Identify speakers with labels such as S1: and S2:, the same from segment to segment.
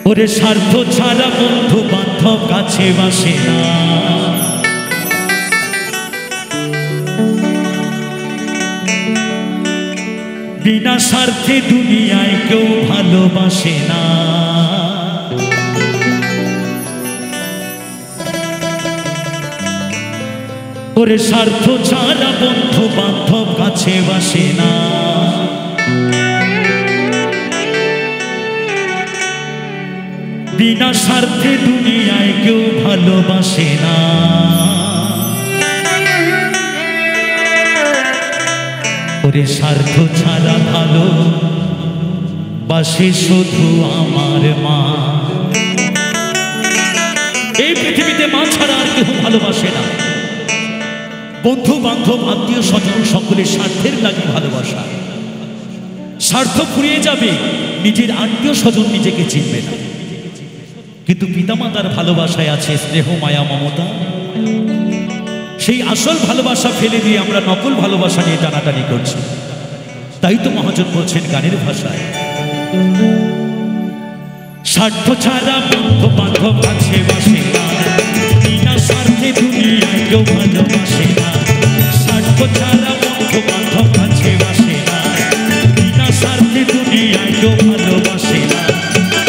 S1: ওরে স্বার্থ ছাড়া বন্ধু বান্ধব কাছে বাসে না, বিনা স্বার্থে দুনিয়ায় কেউ ভালোবাসে না। ওরে স্বার্থ ছাড়া বন্ধু বান্ধব কাছে বাসে না, বিনা স্বার্থে দুনিয়ায় কেউ ভালোবাসে না। ওরে স্বার্থ ছাড়া ভালো বাসে শুধু আমার মা। এই পৃথিবীতে মা ছাড়া আর কেউ ভালোবাসে না। বন্ধু বান্ধব আত্মীয় স্বজন সকলের স্বার্থের লাগে ভালোবাসা। স্বার্থ ফুরিয়ে যাবে, নিজের আত্মীয় স্বজন নিজেকে চিনবে না। কিন্তু পিতামাতার ভালোবাসায় আছে স্নেহ মায়া মমতা। সেই আসল ভালোবাসা ফেলে দিয়ে আমরা নকল ভালোবাসা নিয়ে টানাটানি করছি। তাই তো মহাজন বলছেন গানের ভাষায়, স্বার্থ ছাড়া বন্ধু বান্ধব কাছে বাসে না, বিনা স্বার্থে দুনিয়ায় কেউ ভালোবাসে না। স্বার্থ ছাড়া বন্ধু বান্ধব কাছে বাসে না, বিনা স্বার্থে দুনিয়ায় কেউ ভালোবাসে না।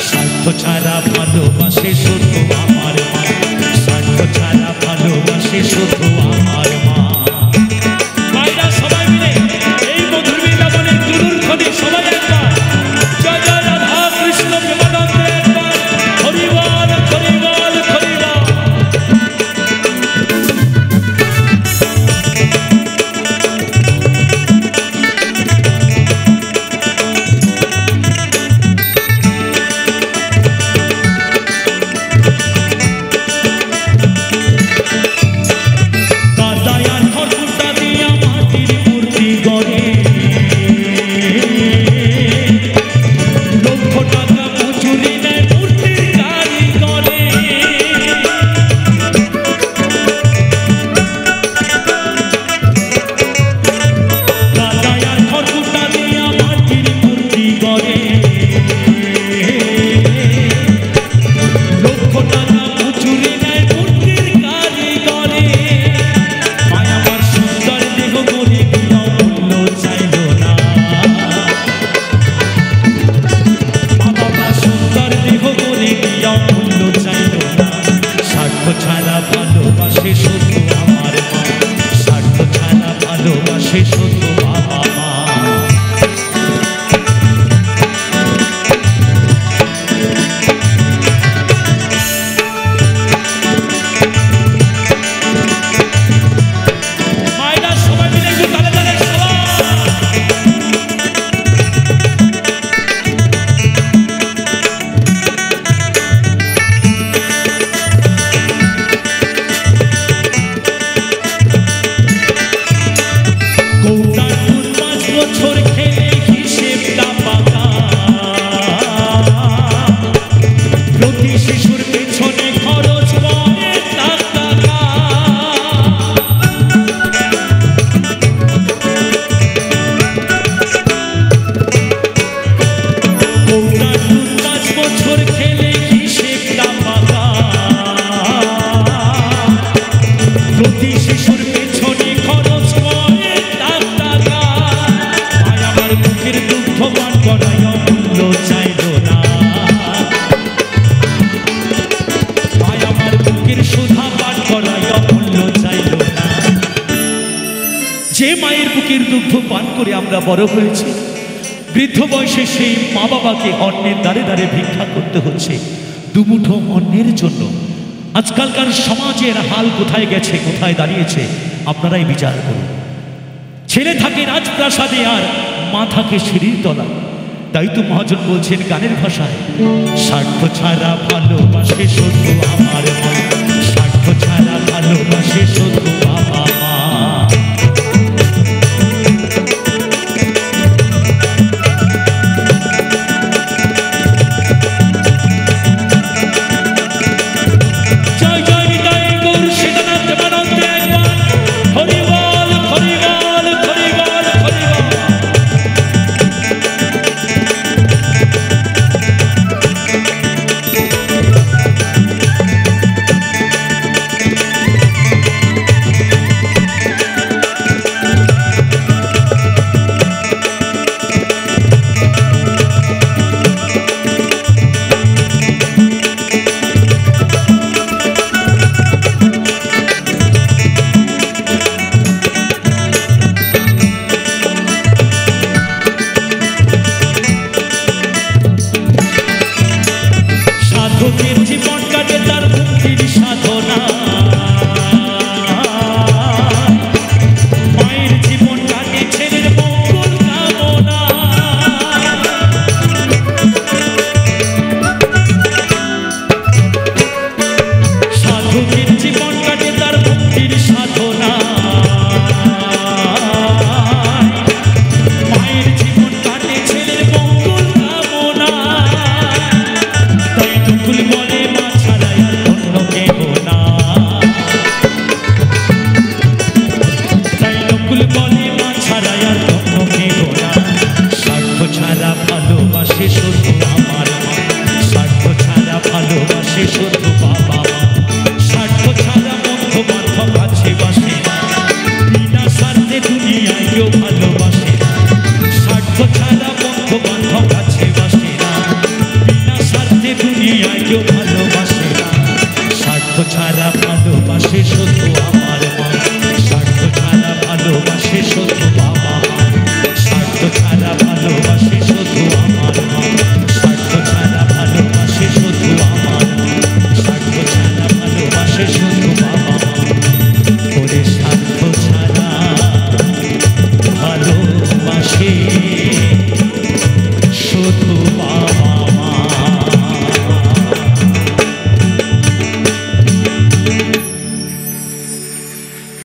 S1: স্বার্থ ছাড়া ভালোবাসে শুধু আমার মা, স্বার্থ ছাড়া ভালোবাসে শুধু আমার মা। মায়েরা সবাই মিলে এই মধুর বৃন্দাবনে দুলুর খনি সবাই একবার জয় জয় রাধা কৃষ্ণ প্রেমানন্দে একবার হরি বল হরি বল হরি বল। যে মায়ের বুকের দুগ্ধ পান করে আমরা বড় হয়েছি, বৃদ্ধ বয়সে সেই মা বাবাকে অন্যের দ্বারে দ্বারে ভিক্ষা করতে হচ্ছে দুমুঠো অন্যের জন্য। আজকালকার সমাজের হাল কোথায় গেছে, কোথায় দাঁড়িয়েছে আপনারাই বিচার করুন। ছেলে থাকে রাজপ্রাসাদে আর মা থাকে সিঁড়ির তলা। তাই তো মহাজন বলছেন গানের ভাষায়, স্বার্থ ছাড়া ভালোবাসে শুধু আমার মা, স্বার্থ ছাড়া ভালোবাসে শুধু বাবা মা। সাধকের জীবন কাটে তার মুক্তির সাধনা, মায়ের জীবন কাটে ছেলের মঙ্গল কামনা। সাধকের জীবন কাটে তার মুক্তির সাধনা, মায়ের জীবন কাটে ছেলের মঙ্গল কামনা। তাই নকুল বলে মা ছাড়া আর অন্য কেহ না, তাই নকুল বলে মা ছাড়া আর অন্য কেহ না। স্বার্থ ছাড়া ভালোবাসে শুধু আমার মা, স্বার্থ ছাড়া ভালোবাসে শুধু